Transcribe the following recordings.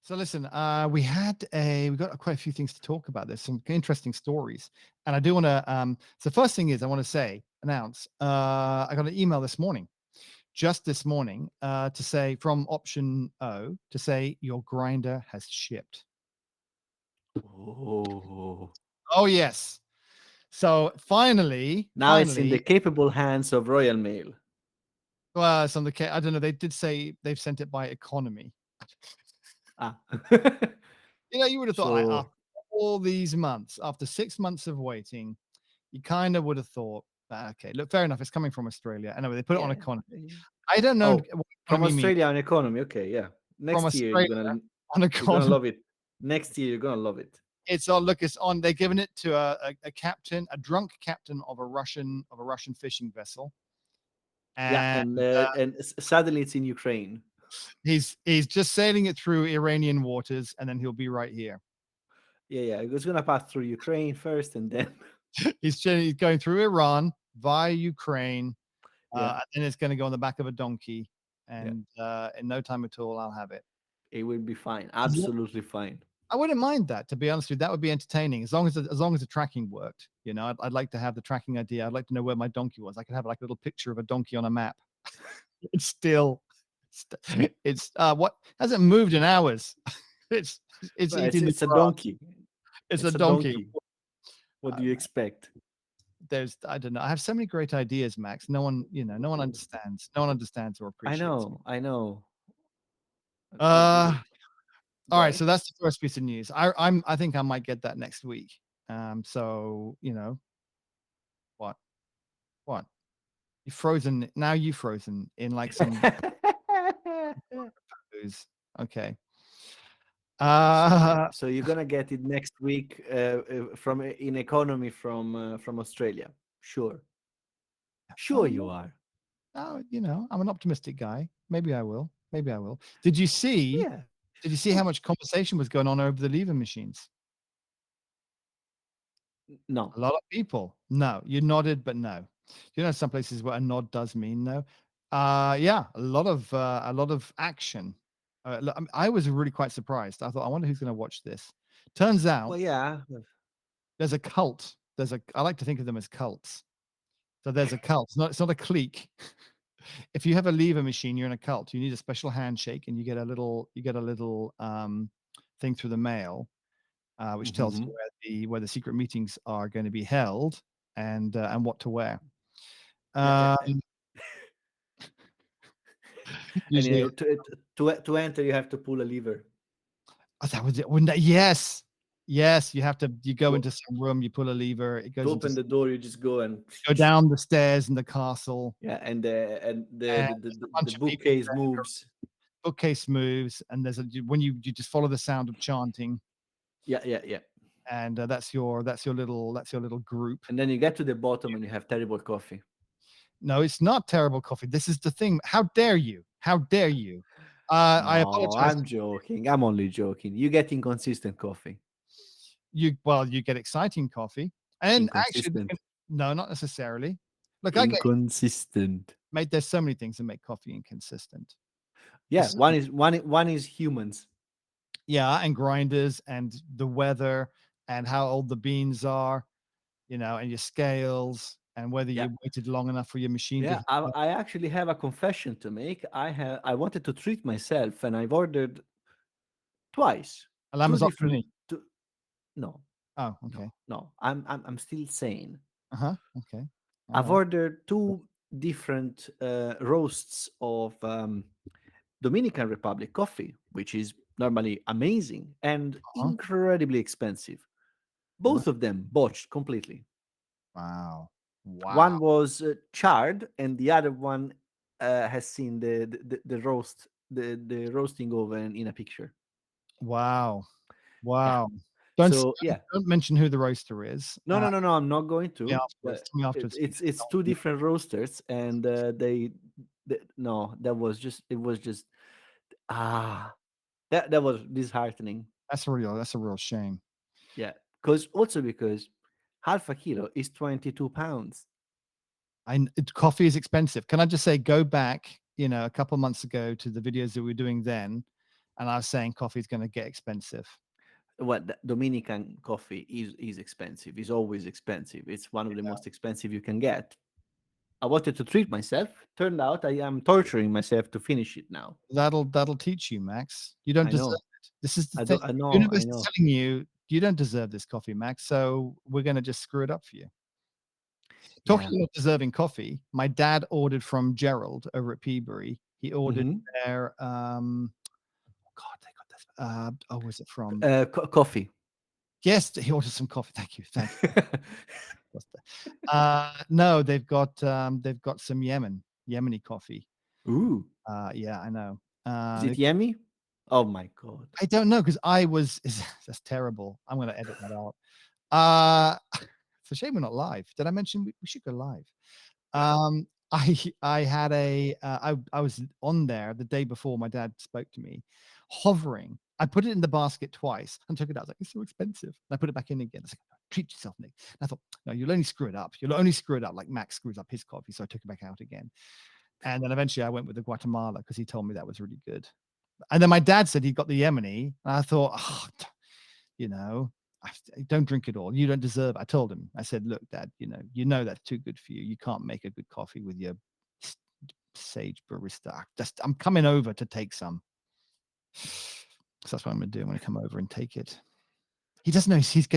So listen, we got quite a few things to talk about. There's some interesting stories, and I do want to. So first thing is, I want to announce. I got an email this morning, just this morning, to say from Option O to say your grinder has shipped. Oh, Oh yes. So now it's in the capable hands of Royal Mail. well, it's on the I don't know. They did say they've sent it by economy. Ah, You would have thought so after all these months, after 6 months of waiting, you kind of would have thought, okay, look, fair enough. It's coming from Australia. Anyway, they put it on yeah. economy. I don't know Oh, what from economy means Australia on economy. Okay, yeah. from Next year Australia on you're gonna economy. love it. Next year you're gonna love it. It's on. Look, it's on. They're giving it to a captain, a drunk captain of a Russian fishing vessel, Yeah, and and suddenly it's in Ukraine. he's just sailing it through Iranian waters, and then he'll be right here. Yeah, yeah. It was gonna pass through Ukraine first, and then He's going through Iran via Ukraine, yeah, and then it's going to go on the back of a donkey, yeah. and in no time at all, I'll have it. It will be fine. Yeah. Absolutely fine. I wouldn't mind that, to be honest with you. That would be entertaining as long as the tracking worked. I'd like to have the tracking idea. I'd like to know where my donkey was. I could have like a little picture of a donkey on a map. It's still, it's what hasn't moved in hours. It's it's Well, eating the it's a grass. donkey. It's a It's a donkey. donkey. What Uh, do you expect? I don't know. I have so many great ideas, Max. No one understands. No one understands or I appreciates. know, I know. Uh, all right. Why? So that's the first piece of news. I think I might get that next week. So what? What? You frozen now? You frozen in like some booze. Okay. Uh, So you're gonna get it next week from in economy from Australia. Sure, sure oh you no, are. no. I'm an optimistic guy. Maybe I will. Maybe I will. Did you see? Yeah, Did you see how much conversation was going on over the lever machines? no. A lot of people. No, you nodded, but no. Some places where a nod does mean no. Yeah, a lot of action. I was really quite surprised. I thought, I wonder who's going to watch this. Turns out Well, yeah. there's a cult. I like to think of them as cults. So there's a cult. It's not a clique. If you have a lever machine, you're in a cult. You need a special handshake, and you get a little thing through the mail, which tells you Hmm. where the secret meetings are going to be held, and what to wear. Yeah, yeah, Um, yeah. And usually, to enter, you have to pull a lever. oh, that was it. Wouldn't that, yes, yes. You go To into some room, you pull a lever, it to goes into open the door, you just go and go down the stairs in the castle, yeah, and and there's a the bunch of people bookcase there. moves. Bookcase moves, and when you just follow the sound of chanting, Yeah, yeah, yeah. and that's your little group. And then you get to the bottom and you have terrible coffee. No, it's not terrible coffee. This is the thing. How dare you? How dare you? I No, apologize. I'm joking. I'm only joking. You get inconsistent coffee. You get exciting coffee, and actually, Inconsistent. no, not necessarily. Look, I get Inconsistent. mate. There's so many things that make coffee inconsistent. Yeah, There's so one is humans. Yeah, and grinders, and the weather, and how old the beans are, and your scales, and whether Yeah. you waited long enough for your machine to Yeah, heat up. I actually have a confession to make. I wanted to treat myself and I've ordered twice. A Two Lamazon different Mini. two, no, Oh, no, okay. no. I'm still sane. Uh-huh. Okay. All I've right. ordered two different roasts of Dominican Republic coffee, which is normally amazing and Uh-huh. incredibly expensive. Uh-huh. Both of them botched completely. Wow. Wow. One was charred, and the other one has seen the roasting oven in a picture. Wow. Yeah. Wow. Don't So yeah. don't mention who the roaster is. No, no, no, no. I'm not going Tell me to. afterwards. Tell me afterwards. It's two different roasters, and no, that was just it was just ah that was disheartening. That's a real shame. Yeah, because half a kilo is 22 pounds. Coffee is expensive. Can I just say, go back, a couple months ago to the videos that we were doing then. and I was saying coffee is going to get expensive. What the Dominican coffee is expensive. It's always expensive. It's one of the most expensive you can get. I wanted to treat myself. Turned out I am torturing myself to finish it now. That'll teach you, Max. You don't I deserve know. it. This is the I thing. do. I know. I Universe is know. telling you you don't deserve this coffee, Max. So we're going to just screw it up for you. Yeah. Talking about deserving coffee, my dad ordered from Gerald over at Peaberry. He ordered Hmm. their God, they got this. Oh, was it from? Coffee. Yes, he ordered some coffee. Thank you. No, they've got some Yemeni coffee. Ooh. Yeah, I know. Is it yummy? Oh my god. I don't know because I was. That's terrible. I'm going to edit that out. Uh, it's a shame we're not live. Did I mention we should go live? I had I was on there the day before my dad spoke to me, hovering. I put it in the basket twice and took it out. I was like, it's so expensive. And I put it back in again. I was like, treat yourself, Nick. And I thought, no, you'll only screw it up. You'll only screw it up like Max screws up his coffee. So I took it back out again. And then eventually I went with the Guatemala because he told me that was really good. And then my dad said he got the Yemeni. And I thought, oh, you know, don't drink it all. You don't deserve it. I told him, I said, look, Dad, you know that's too good for you. You can't make a good coffee with your sage barista. I'm coming over to take some. So that's what I'm gonna do. I'm gonna come over and take it. He doesn't know he's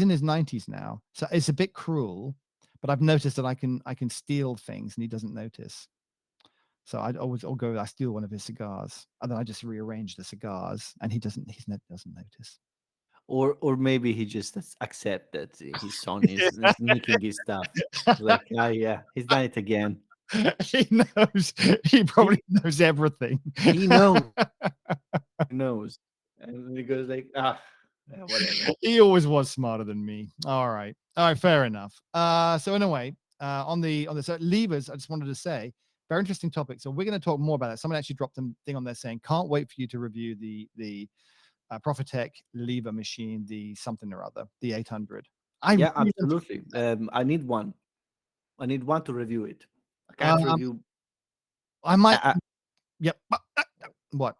in his 90s now. So it's a bit cruel, but I've noticed that I can steal things and he doesn't notice. So I'll go, I steal one of his cigars, and then I just rearrange the cigars and he doesn't notice. Or maybe he just accept that his son is nicking his stuff. Like, ah, yeah, he's done it again. He knows. He He probably knows everything. he knows. He knows. And he goes like, ah, yeah, whatever. He always was smarter than me. All right, fair enough. So anyway, on the so levers, I just wanted to say, very interesting topic. So we're going to talk more about that. Someone actually dropped a thing on there saying, can't wait for you to review the Profitec lever machine, the something or other, the 800. I Yeah, really want to absolutely. get that. I need one. I need one to review it. I can't Um, review. I might. I, Yep. What?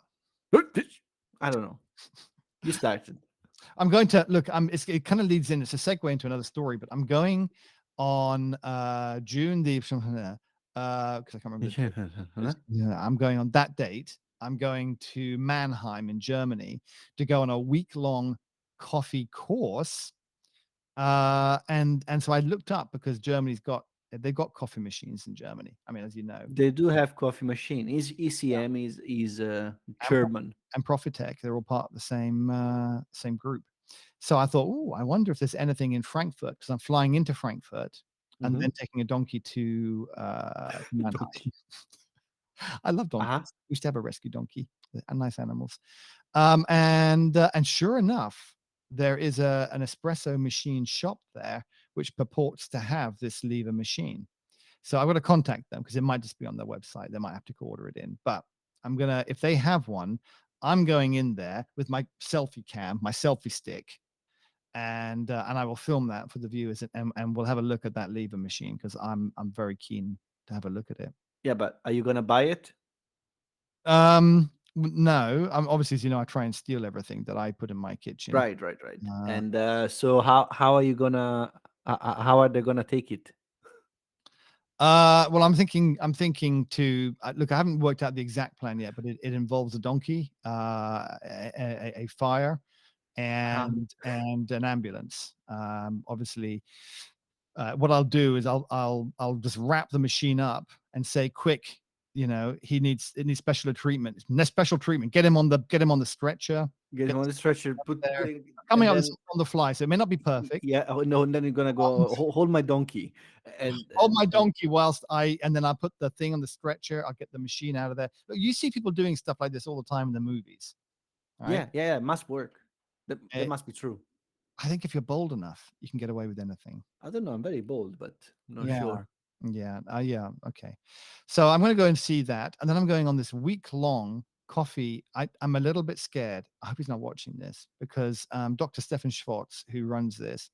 I don't know. You started. I'm going to look. It kind of leads in. It's a segue into another story, but I'm going on June the because I can't remember the date. Yeah, I'm going on that date. I'm going to Mannheim in Germany to go on a week-long coffee course. And so I looked up because they've got coffee machines in Germany. I mean, as you know, They do have coffee machine. Is yeah, ECM is and, German. and Profitec, they're all part of the same group. So I thought, oh, I wonder if there's anything in Frankfurt because I'm flying into Frankfurt and Hmm. then taking a donkey to Mannheim. Donkey. I love Uh-huh. donkeys. We used to have a rescue donkey. They're nice animals. And sure enough, there is an espresso machine shop there which purports to have this lever machine. So I've got to contact them because it might just be on their website. They might have to order it in. But if they have one, I'm going in there with my selfie cam, my selfie stick, and I will film that for the viewers, and we'll have a look at that lever machine because I'm very keen to have a look at it. Yeah, but are you gonna buy it? No, I'm obviously, as you know, I try and steal everything that I put in my kitchen. Right, right, right. Uh, And so how are you gonna how are they gonna take it? well, I'm thinking to look. I haven't worked out the exact plan yet, but it involves a donkey, a fire, Uh-huh. and an ambulance. Obviously, what I'll do is I'll just wrap the machine up and say, quick, it needs special treatment. Special treatment. Get him on the stretcher. Get Get him on the stretcher, there. Coming and up then on the fly, so it may not be perfect. yeah, oh, no, and then you're gonna Um, go hold my donkey, Hold my donkey whilst and then I'll put the thing on the stretcher. I'll get the machine out of there. Look, you see people doing stuff like this all the time in the movies, right? yeah, yeah, yeah, it must work. That Eh, must be true. I think if you're bold enough, you can get away with anything. I don't know. I'm very bold, but I'm not Yeah. sure. Yeah. Okay. So I'm going to go and see that, and then I'm going on this week-long coffee. I'm a little bit scared. I hope he's not watching this because Dr. Stefan Schwartz, who runs this,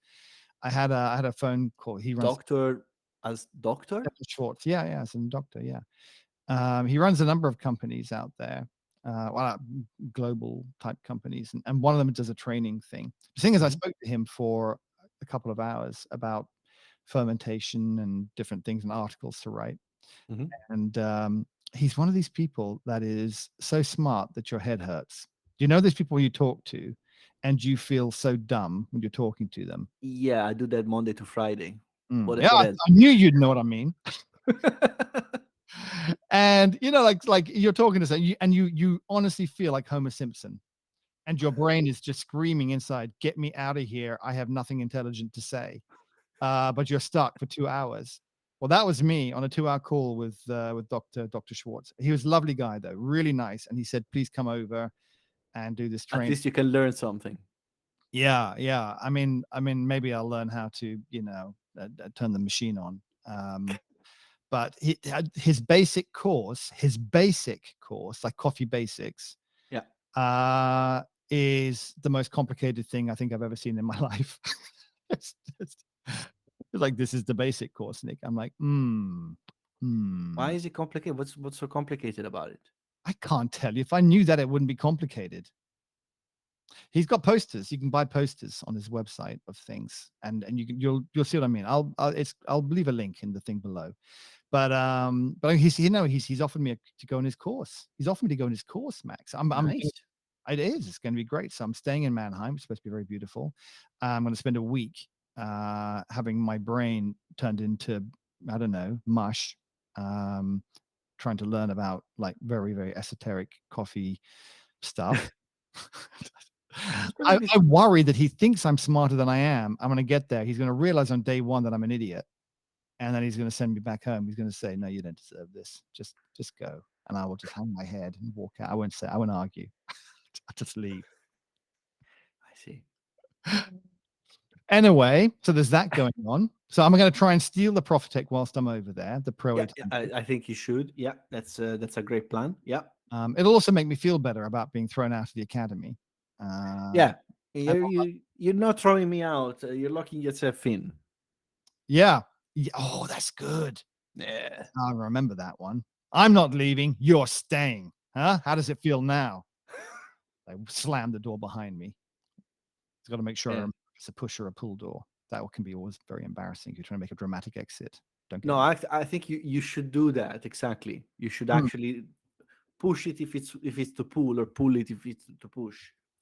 I had a phone call. He runs Doctor as doctor? Stefan Schwartz. Yeah, as a doctor. Yeah. He runs a number of companies out there, global type companies, and one of them does a training thing. The thing is, I Hmm. spoke to him for a couple of hours about fermentation and different things and articles to write. Hmm. And he's one of these people that is so smart that your head hurts. You know, these people you talk to, and you feel so dumb when you're talking to them. Yeah, I do that Monday to Friday. Yeah, What I else? knew you'd know what I mean. And you know, like you're talking to someone, and you honestly feel like Homer Simpson, and your brain is just screaming inside, "Get me out of here! I have nothing intelligent to say." But you're stuck for 2 hours. Well, that was me on a 2 hour call with Dr. Schwartz. He was a lovely guy though, really nice, and he said, "Please come over and do this At training." least you can learn something. Yeah, yeah. I mean, maybe I'll learn how to, turn the machine on. But his basic course, like coffee basics, Yeah. uh, is the most complicated thing I think I've ever seen in my life. it's, it's, it's like this is the basic course, Nick. I'm like, Why hmm. is it complicated? What's so complicated about it? I can't tell you. If I knew that, it wouldn't be complicated. He's got posters. You can buy posters on his website of things, and you'll see what I mean. I'll leave a link in the thing below. But he's offered me to go on his course. He's offered me to go on his course, Max. Nice. It is. It's going to be great. So I'm staying in Mannheim. It's supposed to be very beautiful. I'm going to spend a week having my brain turned into, I don't know, mush, um, trying to learn about like very, very esoteric coffee stuff. It's gonna I be worry that he thinks I'm smarter than I am. I'm going to get there. He's going to realize on day one that I'm an idiot, and then he's going to send me back home. He's going to say, "No, you don't deserve this. Just go." And I will just hang my head and walk out. I won't argue. I'll just leave. I see. Anyway, so there's that going on. So I'm going to try and steal the Profitec whilst I'm over there, the Pro Yeah, yeah, 800. I think you should. Yeah, that's a great plan. Yeah. It'll also make me feel better about being thrown out of the academy. Yeah. And You're not throwing me out. You're locking yourself in. yeah. Oh, that's good. Yeah. I remember that one. I'm not leaving. You're staying. Huh? How does it feel now? I slammed the door behind me. It's got to make sure I Yeah. remember if it's a push or a pull door. That can be always very embarrassing. If you're trying to make a dramatic exit. Don't get No, me. I think you should do that exactly. You should Mm, actually push it if it's to pull, or pull it if it's to push,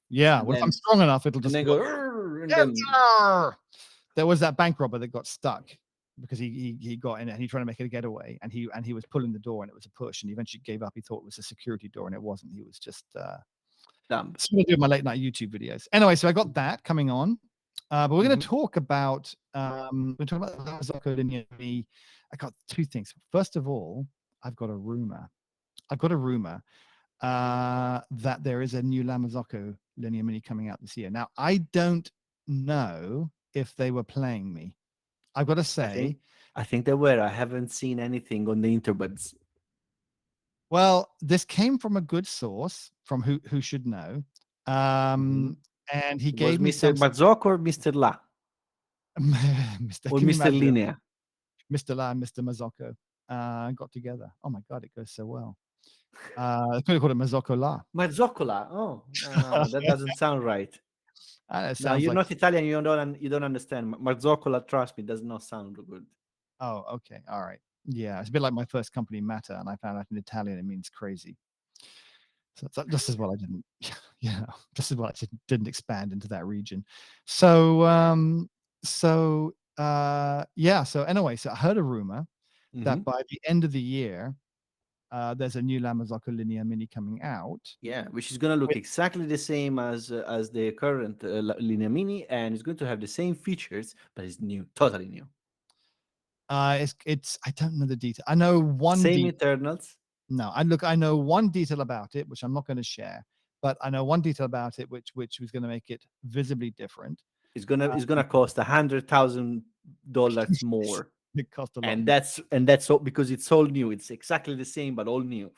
yeah. and Well, if I'm strong enough, it'll just then go. go "Arr," and Yes, then sir! There was that bank robber that got stuck because he got in it and he tried to make it a getaway, and he was pulling the door and it was a push, and he eventually gave up. He thought it was a security door and it wasn't. He was just dump. sort of doing my late night YouTube videos. Anyway, so I got that coming on. But we're going Mhm. to talk about the Marzocco Linea. I got two things. First of all, I've got a rumor. I've got a rumor that there is a new La Marzocco Linea Mini coming out this year. Now, I don't know if they were playing me. I've got to I say, think I think they were. I haven't seen anything on the interwebs. well, this came from a good source from who should know. Mhm. Um, and he It was gave me Mr. some Marzocco or Mr. La Mr. or Can you Mr. imagine Linea. Mr. La and Mr. Mazzocco got together? Oh my God, it goes so well. I could have called it Mazzocco La. Marzoccola. Oh, no, that doesn't sound right. It No, sounds you're like, not Italian. You don't understand. Marzoccola, trust me, does not sound good. oh, okay, all right. Yeah, it's a bit like my first company, Matter, and I found out in Italian it means crazy. So just as well I didn't, just as well I didn't expand into that region. So, yeah. So anyway, so I heard a rumor Hmm. that by the end of the year, there's a new La Marzocco Linea Mini coming out. Yeah, which is gonna look With, exactly the same as the current Linea Mini, and it's going to have the same features, but it's new, totally new. it's I don't know the detail. I know one Same detail. internals. No, I know one detail about it, which I'm not going to share, but I know one detail about it, which was going to make it visibly different. It's gonna cost $100,000 more, It cost a lot and more. that's all because it's all new. It's exactly the same, but all new.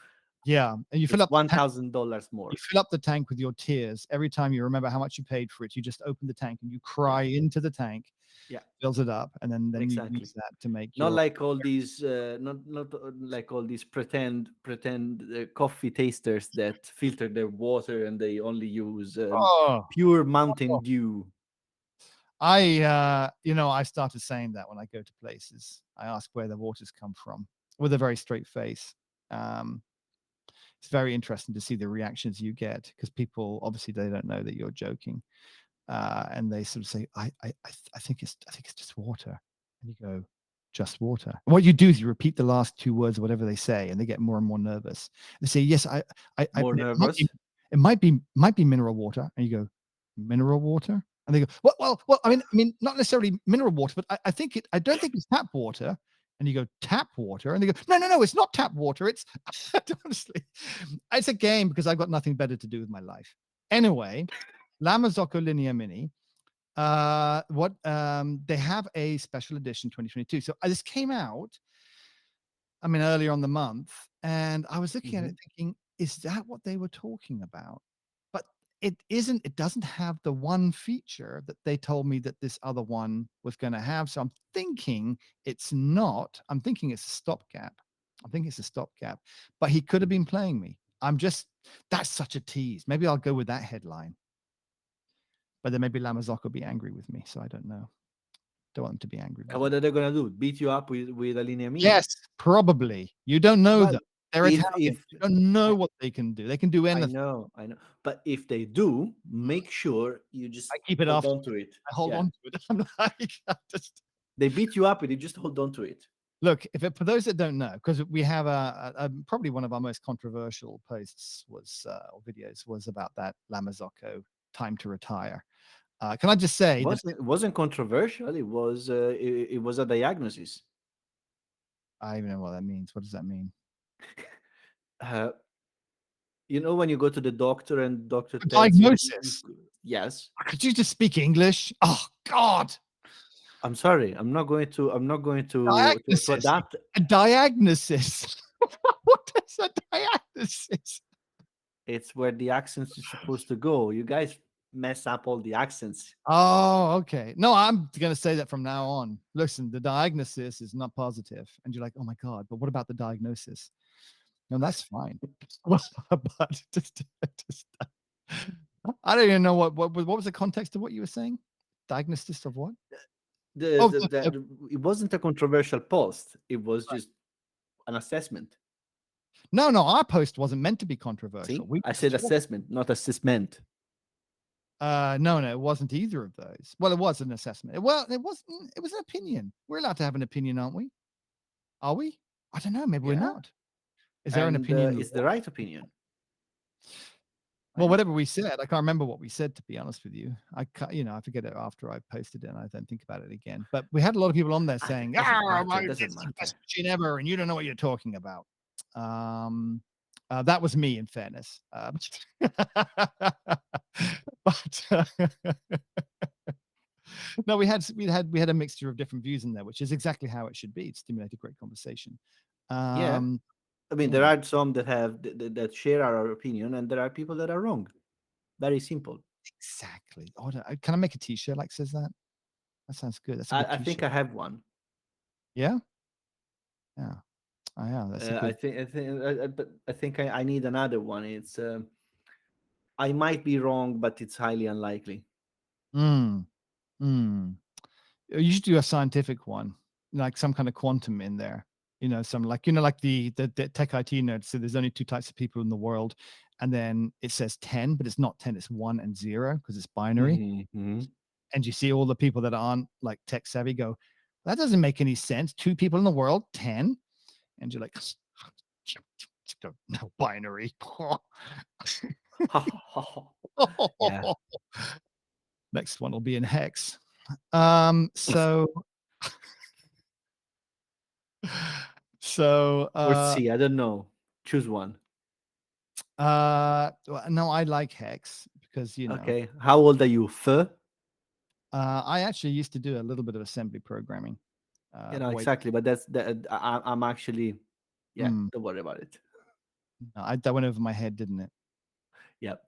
Yeah, and you fill It's up the tank. $1,000 You more. fill up the tank with your tears every time you remember how much you paid for it. You just open the tank and you Yeah, cry into the tank. Yeah, fills it up, and then you exactly. use that to make Not your. like all these, not like all these pretend coffee tasters that filter their water and they only use Oh, pure Mountain Dew. I started saying that when I go to places. I ask where the waters come from with a very straight face. Um, it's very interesting to see the reactions you get because people obviously they don't know that you're joking, and they sort of say, I think it's just water," and you go, "Just water." And what you do is you repeat the last two words of whatever they say, and they get more and more nervous. They say, "Yes, More nervous. might be mineral water," and you go, "Mineral water," and they go, well. I mean, not necessarily mineral water, but I think it. I don't think it's tap water. And you go, "Tap water," and they go, no, it's not tap water. It's honestly, it's a game because I've got nothing better to do with my life. Anyway, La Marzocco Linea Mini. What they have a special edition 2022. So this came out, I mean, earlier on the month, and I was looking at Hmm. it thinking, is that what they were talking about? But it isn't. It doesn't have the one feature that they told me that this other one was going to have. So I'm thinking it's not. I'm thinking it's a stopgap. I think it's a stopgap. But he could have been playing me. I'm just. That's such a tease. Maybe I'll go with that headline. But then maybe Lamazok will be angry with me. So I don't know. Don't want them to be angry And with me. what are they gonna do? Beat you up with a Linea Mini? Yes, probably. You don't know Well, them. They're Italian. if You don't know I, what they can do. They can do anything. I know, but if they do, Mm. make sure you just I keep it hold after. on to it. I hold Yeah, on to it. I'm like, I just they beat you up with it. Just hold on to it. look. If it, for those that don't know, because we have probably one of our most controversial posts was or videos was about that Lamazocco time to retire. Can I just say that It wasn't controversial. It was a diagnosis. I don't even know what that means. What does that mean? Uh, you know when you go to the doctor and doctor A tells you, diagnosis. yes. Could you just speak English? Oh God. I'm sorry. I'm not going to Diagnosis. adapt. A diagnosis. What is a diagnosis? It's where the accents is supposed to go. You guys mess up all the accents. Oh, okay. No, I'm gonna say that from now on. Listen, the diagnosis is not positive, and you're like, "Oh my god," but what about the diagnosis? No, that's fine. But just I don't even know what was the context of what you were saying? Diagnosis of what? Oh, It wasn't a controversial post. It was right. just an assessment. No, our post wasn't meant to be controversial. See, We I said just talked. assessment, not assessment. No, it wasn't either of those. Well, it was an assessment. Well, it wasn't. It was an opinion. We're allowed to have an opinion, aren't we? Are we? I don't know. Maybe we're Yeah, not. Is there an and opinion in the it's the law? right opinion. I Well, know. whatever we said, I can't remember what we said, to be honest with you. I forget it after I posted it and I don't think about it again. But we had a lot of people on there saying, Doesn't well, matter. Doesn't it's the best matter. machine ever, and you don't know what you're talking about. Um, that was me, in fairness. But no, we had a mixture of different views in there, which is exactly how it should be. It stimulated great conversation. Yeah, Um, I mean there yeah, are some that have that share our opinion, and there are people that are wrong. Very simple. exactly. Oh, can I make a T-shirt like says that? That sounds good. That's a good I think T-shirt. I have one. Yeah, yeah. Oh, yeah, that's a good. I think I need another one. It's I might be wrong, but it's highly unlikely. Mm, mm. You should do a scientific one, like some kind of quantum in there. Some like like the tech IT nerds. So there's only two types of people in the world, and then it says 10, but it's not 10. It's 1 and 0 because it's binary. Hmm. And you see all the people that aren't like tech savvy go, that doesn't make any sense. Two people in the world, 10, and you're like, no binary. Yeah. Next one will be in hex. So so Or C. I don't know. Choose one. no, I like hex because Okay. How old are you? I actually used to do a little bit of assembly programming. Wait, Exactly. But that's that. I'm actually. Yeah. mm, Don't worry about it. no, that went over my head, didn't it? Yep.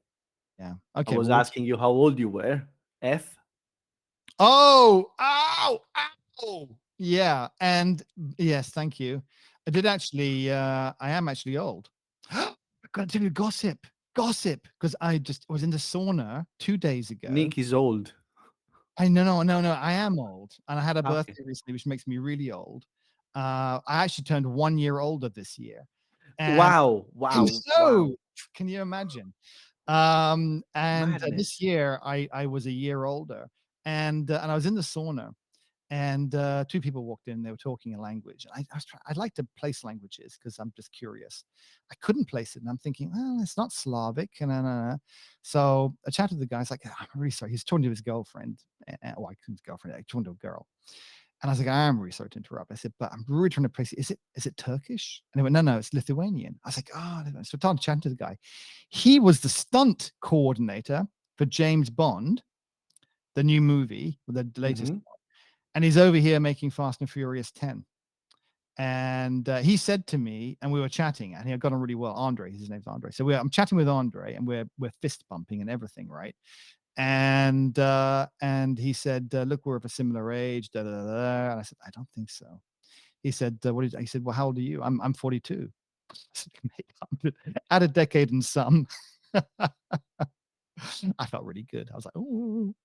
Yeah. I Okay. was Well, what's asking you how old you were. F. oh ow, ow. Yeah, and yes, thank you. I did actually. I am actually old. I gotta tell you gossip, gossip, because I just was in the sauna 2 days ago. Nick is old. I no, no, no, no. I am old, and I had a Okay. birthday recently, which makes me really old. I actually turned 1 year older this year, and Wow, I wow, wow. know. Can you imagine? And this Madness. year I was a year older, and I was in the sauna, and two people walked in. They were talking a language. I was trying. I'd like to place languages because I'm just curious. I couldn't place it, and I'm thinking, well, it's not Slavic. And so I chatted to the guy. It's like, I'm really sorry. He's talking to his girlfriend. Well, I couldn't girlfriend. I talking to a girl. And I was like, I am really sorry to interrupt. I said, but I'm really trying to place it. Is it Turkish? And they went, no, no, it's Lithuanian. I was like, oh, so I started chatting to the guy. He was the stunt coordinator for James Bond, the new movie, the latest, Mhm, and he's over here making Fast and Furious 10. And he said to me, and we were chatting, and he had got on really well. Andre, his name's Andre. So I'm chatting with Andre, and we're fist bumping and everything, right? And he said, "Look, we're of a similar age." Da, da, da, da. And I said, "I don't think so." He said, "What is?" He said, "Well, how old are you?" I'm 42. I said, "Mate, add a decade and some." I felt really good. I was like, "Ooh."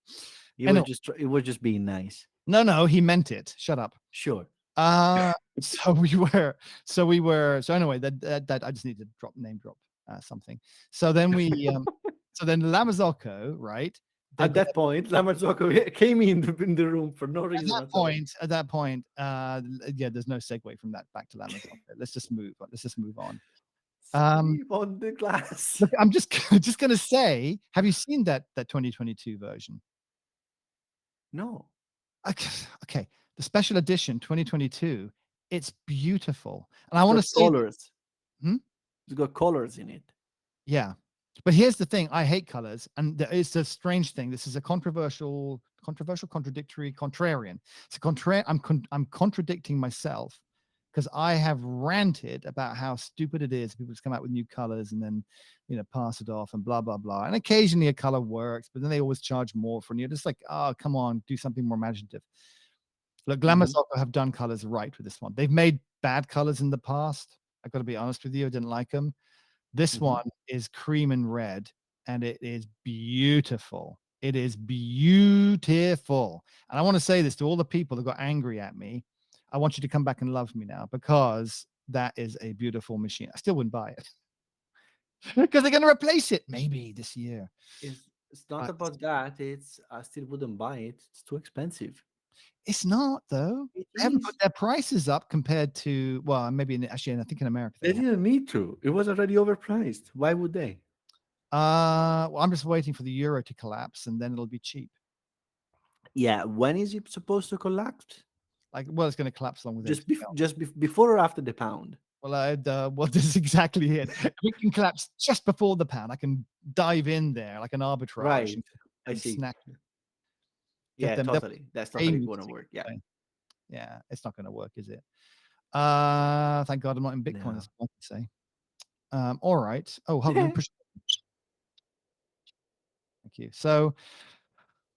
Anyway, it was just being nice. no, no, he meant it. Shut up. Sure. So so anyway, that I just need to name drop something. So then so then Lamazocco, right? They've At got that point, Marzocco came in the room for no reason at all. at that point, yeah, there's no segue from that back to Lamazocco. Let's just move on. Let's just move on. Um, Sleep on the glass. look, I'm just just gonna say, have you seen that 2022 version? No, Okay, okay, the special edition 2022. It's beautiful, and I it's want to got say, colors. hmm? It's got colors in it. Yeah. But here's the thing, I hate colors, and it's a strange thing. This is a contradictory, contrarian. It's a I'm contradicting myself because I have ranted about how stupid it is. People just come out with new colors and then, pass it off and blah blah blah. And occasionally a color works, but then they always charge more for it. And you're just like, oh, come on, do something more imaginative. Look, Glamour Mhm, Soccer have done colors right with this one. They've made bad colors in the past. I've got to be honest with you, I didn't like them. This mhm. one is cream and red, and it is beautiful. It is beautiful. And I want to say this to all the people that got angry at me. I want you to come back and love me now because that is a beautiful machine. I still wouldn't buy it because they're going to replace it maybe this year. It's not But about that. It's I still wouldn't buy it. It's too expensive. it's not though. It They haven't put is. their prices up compared to, well, maybe actually, I think in America they They have. didn't need to. It was already overpriced. Why would they? Well, I'm just waiting for the euro to collapse and then it'll be cheap. Yeah, when is it supposed to collapse? Like, well, it's going to collapse along with everything else. Before or after the pound? Well, well, this is exactly it. We can collapse just before the pound. I can dive in there like an arbitrage Right. I and see. snatch, get Yeah, them. They'll totally. That's pay totally me gonna to take work. Yeah. the thing. Yeah, it's not going to work, is it? Thank God I'm not in Bitcoin. No. That's all I can say. All right. Oh, hold on. Push. Thank you. So,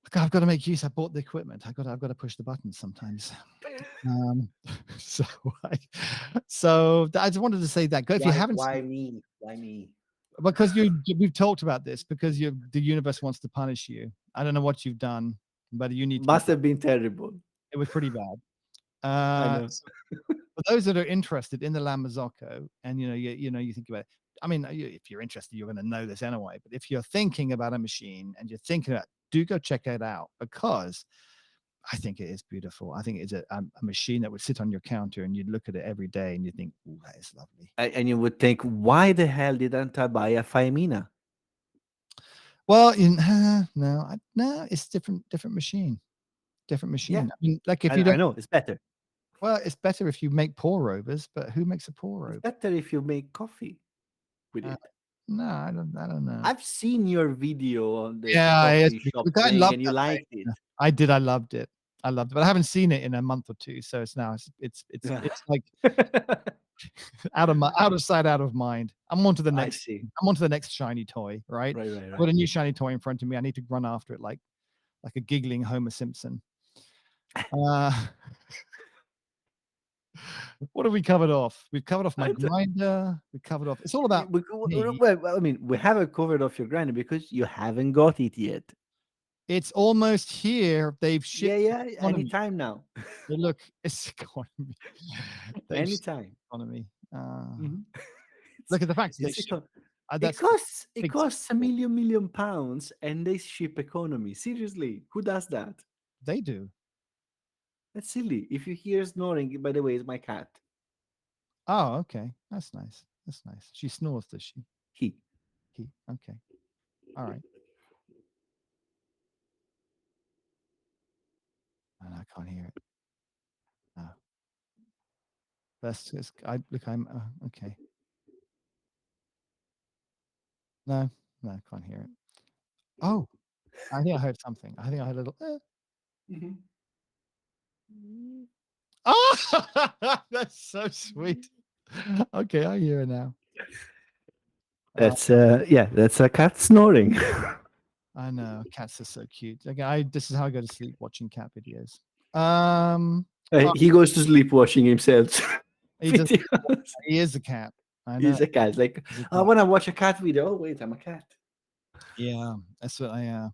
look, I've got to make use. I bought the equipment. I've got to push the buttons sometimes. Um, so I just wanted to say that. Go if you haven't seen, Why me? Why me? because we've talked about this because the universe wants to punish you. I don't know what you've done, but you need to be Must punished. have been terrible. It was pretty bad. I know. So for those that are interested in the Lamazocco, and you think about it. I mean, if you're interested, you're going to know this anyway. But if you're thinking about a machine and you're thinking about, do go check it out because I think it is beautiful. I think it's a machine that would sit on your counter and you'd look at it every day and you think, "Ooh, that is lovely." And you would think, why the hell didn't I buy a Faemina? Well, no, no, it's different machine, different Yeah, machine. I mean, like if you I don't, know it's better. well, it's better if you make pour overs, but who makes a pour It's over? better if you make coffee with Uh, it. no, I don't know. I've seen your video on the Yeah, it's coffee shop the guy thing, loved and you that thing. liked it. Yeah, I did. I loved it. I loved it, but I haven't seen it in a month or two. So it's now Yeah. it's like out of sight, out of mind. I'm on to the I next. see. I'm on to the next shiny toy. Right. Right, right, I've got right. a new shiny toy in front of me. I need to run after it like a giggling Homer Simpson. Uh, what have we covered off? We've covered off my I don't- grinder. We covered off. It's all about me. well, I mean, we haven't covered off your grinder because you haven't got it yet. It's almost here. They've Yeah, shipped yeah, economy. anytime now. Hey, look, it's economy. They've shipped Anytime. economy. Mhm. Look at the facts. They It's ship. it That's costs big. a million pounds and they ship economy. Seriously, who does that? They do. That's silly. If you hear snoring, by the way, it's my cat. Oh, okay. That's nice. That's nice. She snores, does she? He. He. Okay. All right. And I can't hear it. No. That's just. I look. I'm okay. No. No. I can't hear it. Oh, I think I heard something. I think I heard a little. Mhm. Oh, that's so sweet. Okay, I hear it now. Uh, That's yeah, that's a cat snoring. I know cats are so cute. Okay, this is how I go to sleep watching cat videos. Oh, He goes to sleep watching himself. he does. Videos. He is a cat. I know. He's a cat. Like He's a I cat. want to watch a cat video. Oh, wait, I'm a cat. Yeah, that's what I.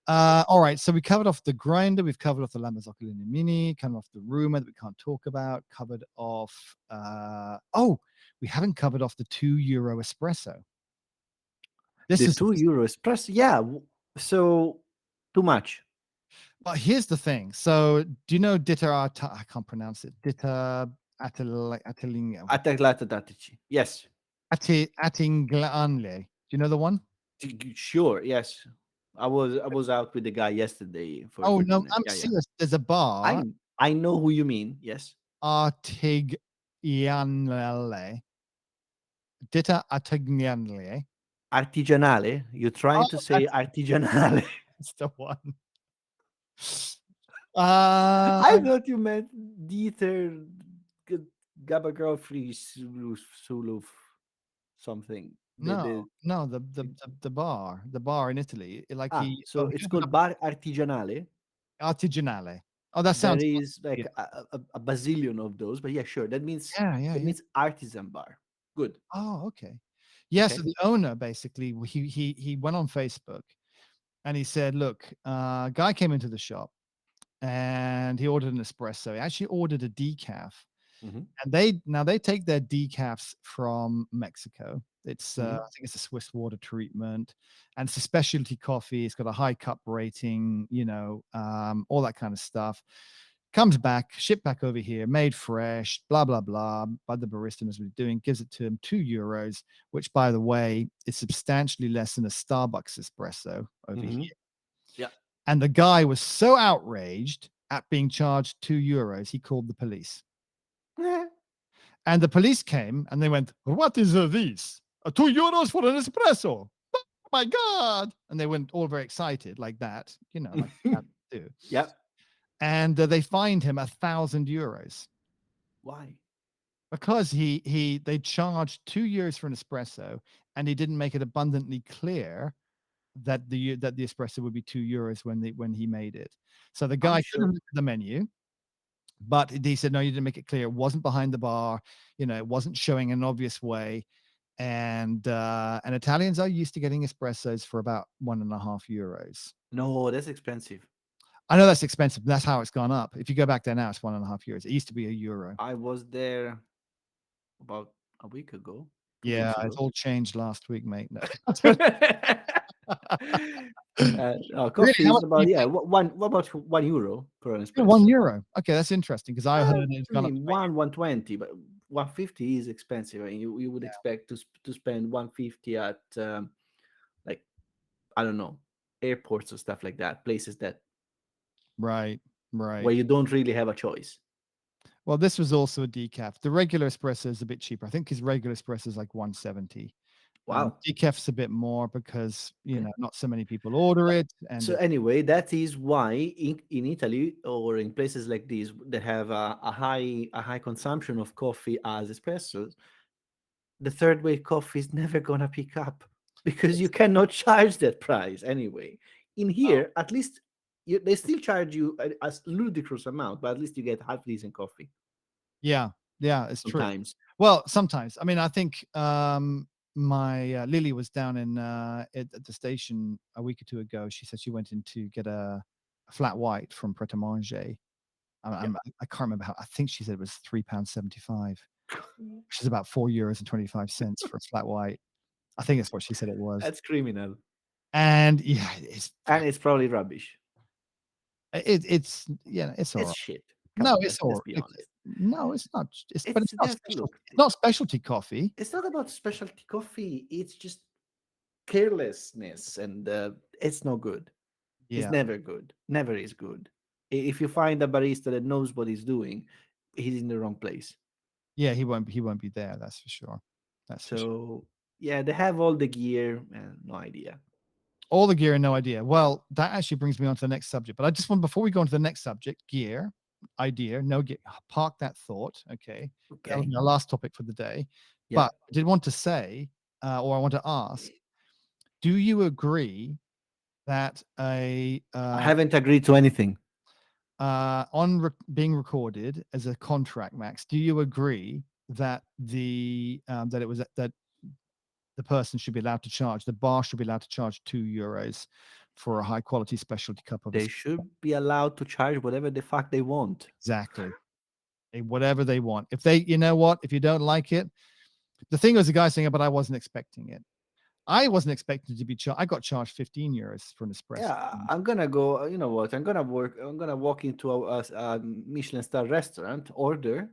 All right, so we covered off the grinder. We've covered off the Marzocco Linea Mini. Covered off the rumor that we can't talk about. Covered off. Oh, we haven't covered off the €2 espresso. This The is. €2 espresso. Yeah. So too much. But here's the thing. So, do you know I can't pronounce it. Attiling Attack. Yes. Attinglanle. Do you know the one? Sure. Yes. I was out with the guy yesterday for Oh no, dinner. I'm Yeah, yeah. serious. There's a bar, I I know who you mean. Yes. Artigianale. Ditta Attiglianle. Artigianale. You're trying to Oh, say artigianale. that's the one. I thought you meant Dieter G- Gabagrofri Suluf something. No, The no, the bar in Italy. Like so it's called Bar Artigianale. Artigianale. Oh, that There sounds. is like a bazillion of those, but yeah, sure. Yeah, yeah, That yeah. means artisan bar. Good. Oh, okay. Yeah, so Okay. the owner basically he went on Facebook and he said, "Look, guy came into the shop and he ordered an espresso. He actually ordered a decaf, Hmm. and they take their decafs from Mexico. It's I Hmm. think it's a Swiss water treatment, and it's a specialty coffee. It's got a high cup rating, all that kind of stuff. Comes back, shipped back over here, made fresh, blah blah blah. By the barista knows what he's doing, gives it to him €2, which by the way is substantially less than a Starbucks espresso over Hmm. here. Yeah. And the guy was so outraged at being charged €2, he called the police. And the police came and they went, "What is this? €2 for an espresso? Oh my God." And they went all very excited like that, like that do. Yeah. And they fined him €1,000 Why? because they charged €2 for an espresso and he didn't make it abundantly clear that the espresso would be €2 when he made it. So the I'm guy couldn't sure. look at the menu. But he said, no, you didn't make it clear. It wasn't behind the bar. It wasn't showing an obvious way. And Italians are used to getting espressos for about €1.50. No, that's expensive. I know that's expensive, but that's how it's gone up. If you go back there now, it's €1.50. It used to be €1. I was there about a week ago, 2 weeks Yeah, it's ago. all changed last week, mate. No. Really? Coffee How is much do you about yeah. pay? What about €1 for an Yeah, espresso? €1. Okay, that's interesting because I heard it's I gone up mean, to 120, but 150 is expensive. And you would €8. expect to spend 150 at like I don't know airports or stuff like that, places that Right, where right. you don't really have a choice. Well, this was also a decaf. The regular espresso is a bit cheaper. I think his regular espresso is like 170. Wow. Decaf's a bit more because, Okay. not so many people order Uh, it, and So it. anyway, that is why in Italy or in places like these that have a high consumption of coffee as espressos, the third way coffee is never gonna pick up because you It's cannot charge that price anyway. In oh, here, at least they still charge you a ludicrous amount, but at least you get half decent coffee Yeah, yeah, it's true. sometimes. Well, sometimes. I mean, I think my Lily was down in at the station a week or two ago. She said she went in to get a flat white from Pret a Manger. Yeah. I can't remember how. I think she said it was £3.75, which is about €4.25 for a flat white. I think that's what she said it was. That's criminal. And yeah, it's And it's probably rubbish. it's yeah, it's all It's right. shit. Come No, on, it's let's all be it's honest. no, it's not. But It's it's not that specialty. look. It's not specialty coffee. It's not about specialty coffee. It's just carelessness, and it's no good. It's Yeah, never good. Never is good. If you find a barista that knows what he's doing, he's in the wrong place. yeah, he won't be there. That's for sure. That's for sure. So yeah, they have all the gear and no idea. All the gear and no idea. Well, that actually brings me on to the next subject. But I just want before we go on to the next subject, gear, idea, no gear. Park that thought. Okay, that was Okay. my last topic for the day. Yeah. But I did want to say, or I want to ask, do you agree that I haven't agreed to anything. being recorded as a contract, Max? Do you agree that that it was that the person should be allowed to charge, the bar should be allowed to charge €2 for a high quality specialty cup of They espresso? should be allowed to charge whatever the fuck they want. Exactly. Whatever they want. If they, you know what, if you don't like it, the thing was the guy saying, but I wasn't expecting it. I wasn't expecting to be charged. I got charged €15 for an espresso. Yeah, I'm gonna go. You know what? I'm gonna work. I'm gonna walk into a Michelin star restaurant. Order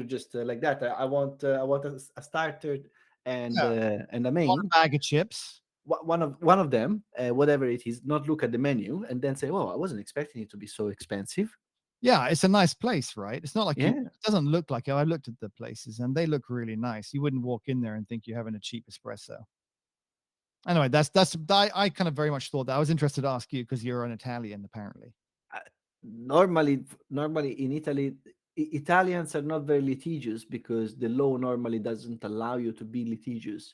just like that. I want a starter Yeah. and a On main. a bag of chips. One of them, whatever it is. Not look at the menu and then say, "Oh, I wasn't expecting it to be so expensive." Yeah, it's a nice place, right? It's not like Yeah, it doesn't look like it. I looked at the places and they look really nice. You wouldn't walk in there and think you're having a cheap espresso. Anyway, I kind of very much thought that. I was interested to ask you because you're an Italian, apparently. uh, normally in Italy, Italians are not very litigious because the law normally doesn't allow you to be litigious.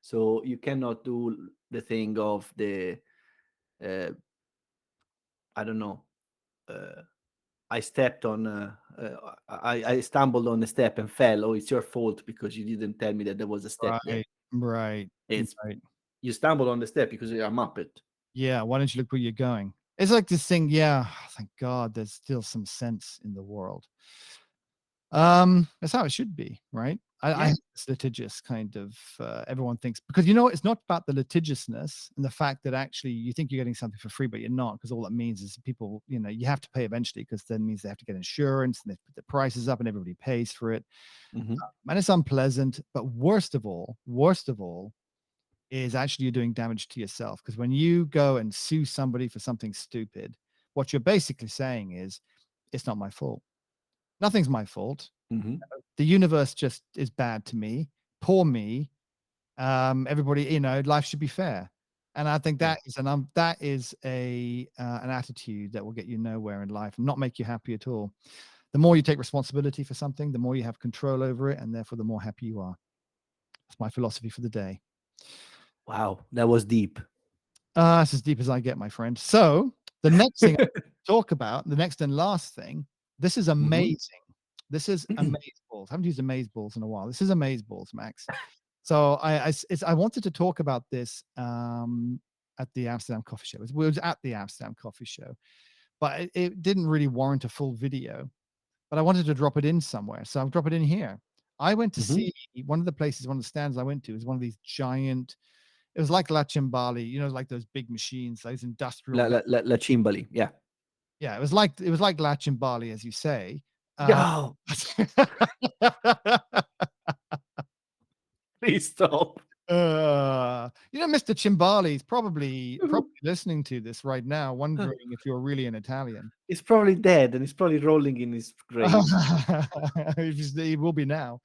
So you cannot do the thing of the uh, I don't know. Uh, I stepped on. I stumbled on a step and fell. Oh, it's your fault because you didn't tell me that there was a step there. Right, right, It's right. you stumbled on the step because you're a muppet. Yeah, why don't you look where you're going? It's like this thing, yeah, thank God there's still some sense in the world. That's how it should be, right? I Yeah. hate this litigious kind of everyone thinks because you know what, it's not about the litigiousness and the fact that actually you think you're getting something for free, but you're not, because all that means is people, you have to pay eventually because then means they have to get insurance and they put the prices up and everybody pays for it. Hmm. And it's unpleasant, but worst of all is actually you're doing damage to yourself because when you go and sue somebody for something stupid, what you're basically saying is it's not my fault. Nothing's my fault. Hmm. The universe just is bad to me. Poor me. Everybody, life should be fair. And I think Yeah. that is an attitude that will get you nowhere in life and not make you happy at all. The more you take responsibility for something, the more you have control over it, and therefore the more happy you are. That's my philosophy for the day. Wow, that was deep. It's as deep as I get, my friend. So the next thing I talk about, the next and last thing, this is Hmm. amazing. This is amaze balls. I haven't used amaze balls in a while. This is amaze balls, Max. So I wanted to talk about this at the Amsterdam Coffee Show. It was at the Amsterdam Coffee Show, but it didn't really warrant a full video. But I wanted to drop it in somewhere, so I'll drop it in here. I went to Hmm. see one of the places, one of the stands I went to is one of these giant. It was like La Cimbali, like those big machines, those industrial. La Cimbali. Yeah. Yeah, it was like La Cimbali, as you say. Uh, No, please stop. Mr. Cimbali is probably listening to this right now, wondering if you're really an Italian. He's probably dead and he's probably rolling in his grave. He will be now.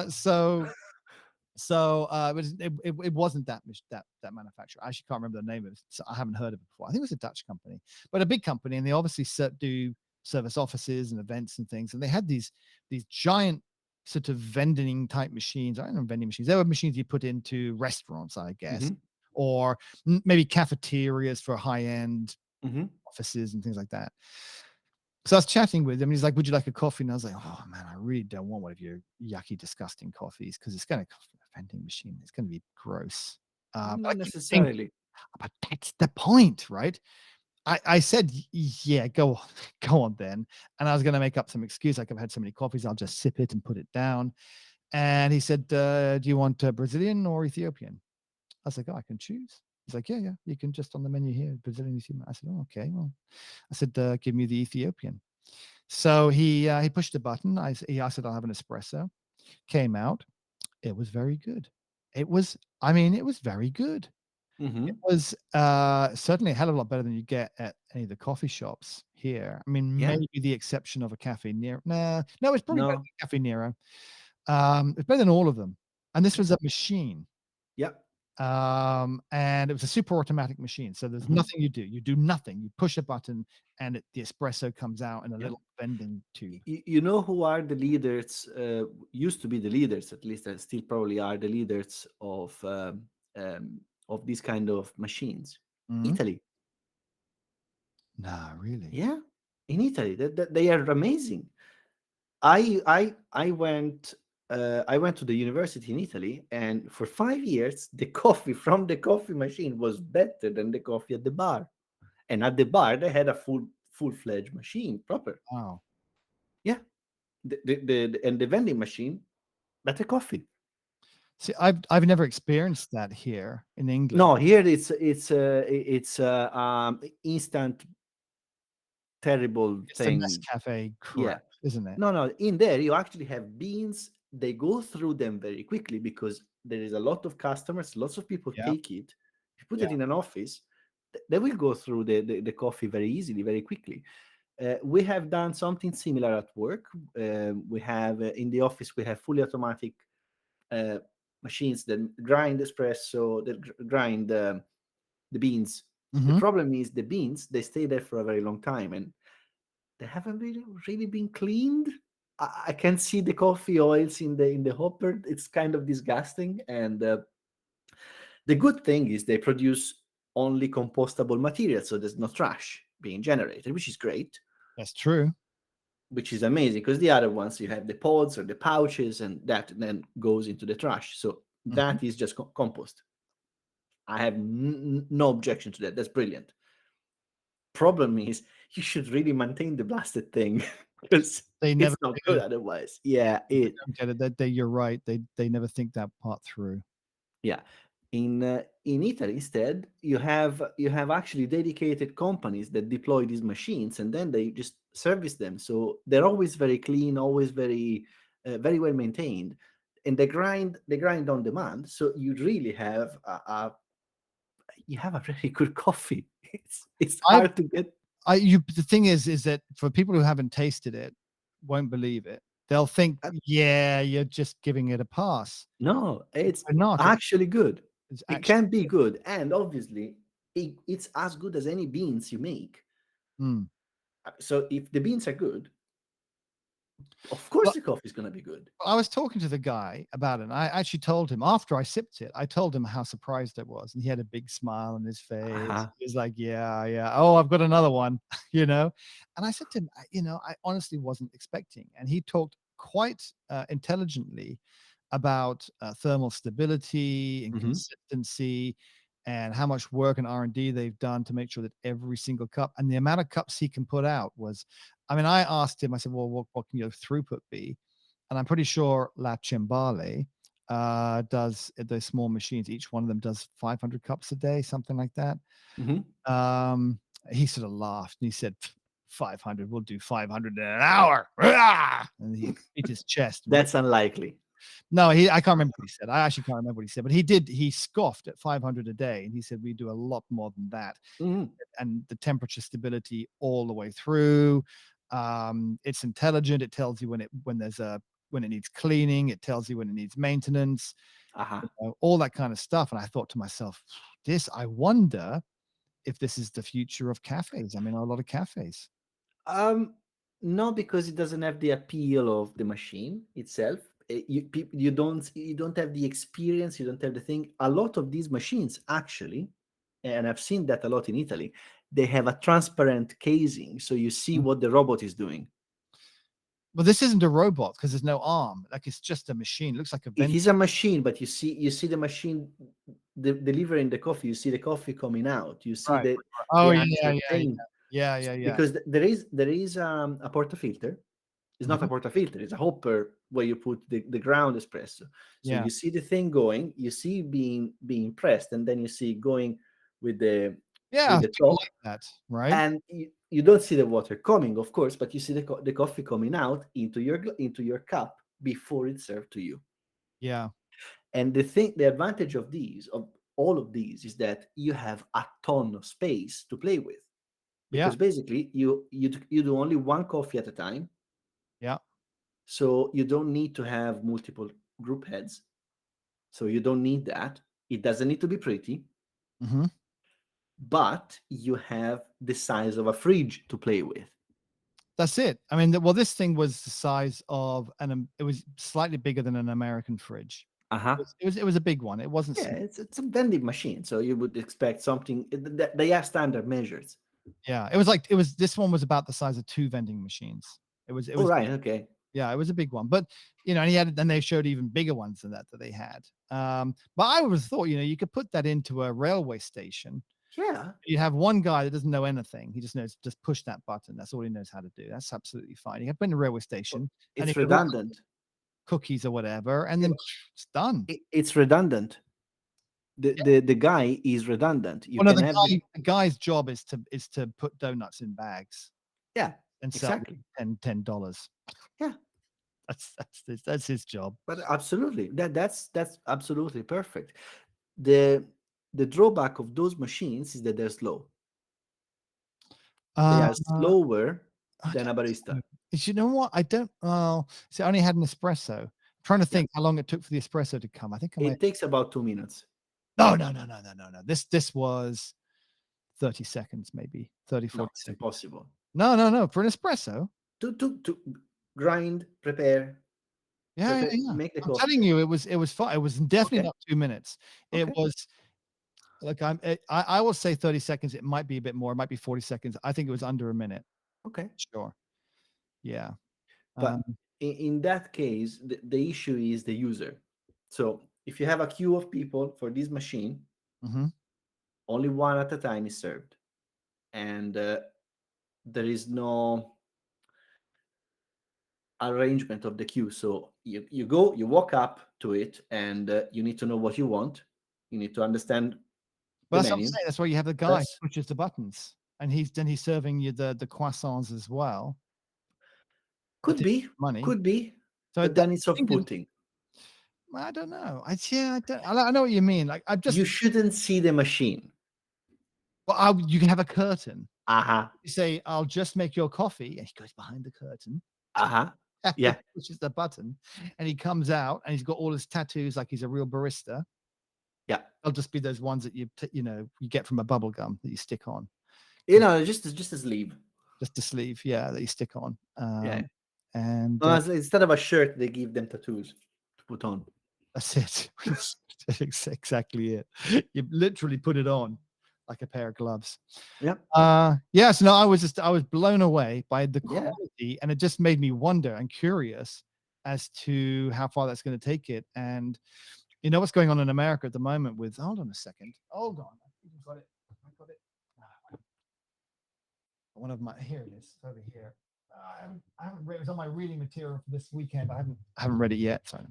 So it wasn't that manufacturer. I actually can't remember the name of it. So I haven't heard of it before. I think it was a Dutch company, but a big company, and they obviously do service offices and events and things. And they had these giant sort of vending type machines. I don't know, vending machines. They were machines you put into restaurants, I guess, Hmm. or maybe cafeterias for high end Hmm. offices and things like that. So I was chatting with him, and he's like, "Would you like a coffee?" And I was like, "Oh man, I really don't want one of your yucky, disgusting coffees because it's going to cost a vending machine. It's going to be gross." But I Not keep thinking, necessarily. but that's the point, right? I said, Yeah, go on, go on then." And I was going to make up some excuse, like I've had so many coffees, I'll just sip it and put it down. And he said, "Do you want Brazilian or Ethiopian?" I was like, "Oh, I can choose." He's like, "Yeah, yeah, you can just on the menu here, Brazilian, Ethiopian." I said, "Oh, okay." Well, I said, "Give me the Ethiopian." So he pushed a button. I said, "I'll have an espresso." Came out. It was very good. I mean, it was very good. It Hmm. was certainly a hell of a lot better than you get at any of the coffee shops here. I mean, Yeah. maybe the exception of a Cafe Nero. Nah, no, it's probably better No. than Cafe Nero. It's better than all of them. And this was Yeah. a machine. Yeah. And it was a super automatic machine. So there's Hmm. nothing you do. You do nothing. You push a button and the espresso comes out in a Yeah. little vending tube. You know who are the leaders? Used to be the leaders, at least, and still probably are the leaders of these kind of machines. Mhm. Italy. Nah, really? Yeah, in Italy, they are amazing. I went to the university in Italy, and for 5 years, the coffee from the coffee machine was better than the coffee at the bar. And at the bar, they had a full-fledged machine, proper. Wow. Yeah, and the vending machine, better coffee. See, I've never experienced that here in England. No, here it's instant terrible It's the thing. Nescafe crap, Yeah. isn't it? No, no. In there, you actually have beans. They go through them very quickly because there is a lot of customers, lots of people Yeah, take it. If you put yeah. it in an office, they will go through the coffee very easily, very quickly. We have done something similar at work. We have in the office, we have fully automatic uh, machines that grind espresso, that grind the beans. The Mhm. problem is the beans, they stay there for a very long time, and they haven't really been cleaned. I can see the coffee oils in the hopper. It's kind of disgusting. And the good thing is they produce only compostable material, so there's no trash being generated, which is great, That's true. which is amazing because the other ones you have the pods or the pouches, and that then goes into the trash. So Mhm. that is just compost. I have no objection to that. That's brilliant. Problem is, you should really maintain the blasted thing because They never it's not good do. otherwise. Yeah, They don't get it. That you're right. They never think that part through. yeah. In Italy, instead, you have actually dedicated companies that deploy these machines, and then they just service them. So they're always very clean, always very well maintained, and they grind on demand. So you really have you have a really good coffee. It's I hard to get. the thing is that for people who haven't tasted it, won't believe it. They'll think, "Yeah, you're just giving it a pass." No, it's But not. actually good. It's It actually can be good, and obviously, it's as good as any beans you make. mm. So if the beans are good, of course Well, the coffee is going to be good. I was talking to the guy about it, and I actually told him after I sipped it, I told him how surprised I was, and he had a big smile on his face. Uh-huh. He was like, "Yeah, yeah. Oh, I've got another one," you know? And I said to him, I honestly wasn't expecting." And he talked quite, intelligently about, thermal stability and Hmm. consistency and how much work and R&D they've done to make sure that every single cup and the amount of cups he can put out was I mean, I asked him, I said, "Well, what can your throughput be?" And I'm pretty sure La Cimbale does those small machines. Each one of them does 500 cups a day, something like that. Hmm. Um, he sort of laughed and he said, 500, we'll do 500 in an hour. Rah! And he beat his chest. That's unlikely. No, I can't remember what he said. I actually can't remember what he said, but he scoffed at 500 a day. And he said, we do a lot more than that. Hmm. And the temperature stability all the way through. It's intelligent. It tells you when it needs cleaning. It tells you when it needs maintenance. Uh-huh. All that kind of stuff. And I thought to myself, I wonder if this is the future of cafes. I mean, a lot of cafes. Um, no, because it doesn't have the appeal of the machine itself. You don't have the experience, you don't have the thing. A lot of these machines actually, and I've seen that a lot in Italy, they have a transparent casing, so you see Mm. what the robot is doing. Well, this isn't a robot because there's no arm. Like it's just a machine. It looks like a It vending. is a machine, but you see the machine delivering the coffee. You see the coffee coming out. You see Right. the Oh yeah, actual yeah, yeah, thing. yeah, yeah, yeah. Because there is a portafilter. It's not a Mhm. portafilter, it's a hopper where you put the ground espresso. So Yeah, you see the thing going, you see being pressed, and then you see going with the yeah. with the People top, like that, right? and you don't see the water coming, of course, but you see the coffee coming out into your cup before it's served to you. Yeah, And the advantage of all of these is that you have a ton of space to play with, yeah, because basically you do only one coffee at a time. yeah. So you don't need to have multiple group heads. So you don't need that. It doesn't need to be pretty, Hmm. but you have the size of a fridge to play with. That's it. I mean, well, this thing was the size of it was slightly bigger than an American fridge. Uh huh. It was a big one. It wasn't Yeah, small. it's a vending machine, so you would expect something. They have standard measures. Yeah, it was like it was. This one was about the size of two vending machines. It Oh was right, big. okay. Yeah, it was a big one. But and he had, then they showed even bigger ones than that they had. But I always thought, you could put that into a railway station. Yeah, You have one guy that doesn't know anything. He just knows just push that button. That's all he knows how to do. That's absolutely fine. You can put in a railway but station and he it's could run redundant. cookies or whatever, and Yeah, then but it's done. it's redundant. The guy is redundant. You Well, no, can have the guy's job is to put donuts in bags yeah, and sell them exactly. $10. Yeah, That's his job. but absolutely, that's absolutely perfect. The the drawback of those machines is that they're slow. They Uh, are slower I than a don't know. barista. You know what? I don't. Oh, see, I only had an espresso. I'm trying to Yeah, think how long it took for the espresso to come. I think I might. it takes about 2 minutes. No, no, no, no, no, no, no. This was 30 seconds, maybe 30, No, 40 it's seconds. impossible. No, no, no. For an espresso. To grind, Yeah, yeah, yeah. make the I'm coffee. telling you, it was fine. It was definitely Okay, not 2 minutes. It okay, was like I will say 30 seconds. It might be a bit more. It might be 40 seconds. I think it was under a minute. okay. Sure. Yeah. Um, But in that case, the issue is the user. So if you have a queue of people for this machine, mhm. only one at a time is served, and there is no arrangement of the queue. So you walk up to it, and you need to know what you want. You need to understand But the that's what I'm menu. saying. That's why you have the guy That's who pushes the buttons, and he's serving you the croissants as well to could take be, money. could be, So but that then it's I think there's off-putting. I don't know. I don't I know what you mean. Like, I just You shouldn't see the machine. well, you can have a curtain. Uh-huh. You say, "I'll just make your coffee," and he goes behind the curtain, Uh-huh. he Yeah. pushes the button, and he comes out, and he's got all his tattoos like he's a real barista. Yeah. They'll just be those ones that you get from a bubble gum that you stick on, You know, just a sleeve. just a sleeve, yeah, that you stick on. Yeah. And Instead of a shirt, they give them tattoos to put on. that's it. That's exactly it. You literally put it on like a pair of gloves. Yeah. Yes, no, I was blown away by the Yeah. quality, and it just made me wonder and curious as to how far that's going to take it. And you know what's going on in America at the moment with, hold on a second. Hold on. I think I've got it. I got it. One of my, here it is. It's over here. I haven't read it. Was on my reading material for this weekend. I haven't read it yet. Sorry.